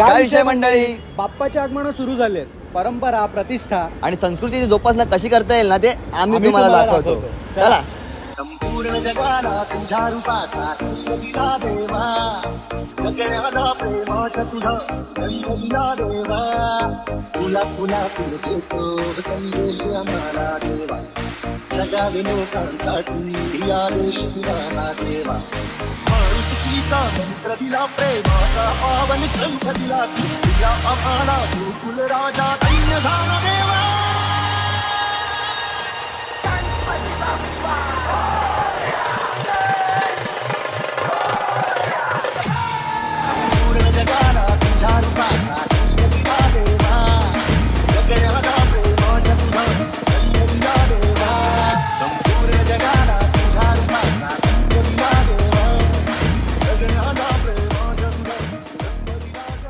काय विषय मंडळी? बाप्पाचे आगमन सुरू झालेत. परंपरा, प्रतिष्ठा आणि संस्कृतीची जोपासना कशी करता येईल ना ते आम्ही तुम्हाला दाखवतो. चला. संपूर्ण जगाला तुझ्या रूपाचा दिला देवा, सगळ्याला प्रेमाच्या तुझा रंग दिला देवा, तुला तुला फुल देतो संदेश आम्हाला देवा, सगळ्या लोकांसाठी आदेश तुला देवा, माणुसकीचा मंत्र दिला, प्रेमाचा पावन कंठ दिला, तुला आम्हाला गोकुल राजा दैन्य झाला देवा.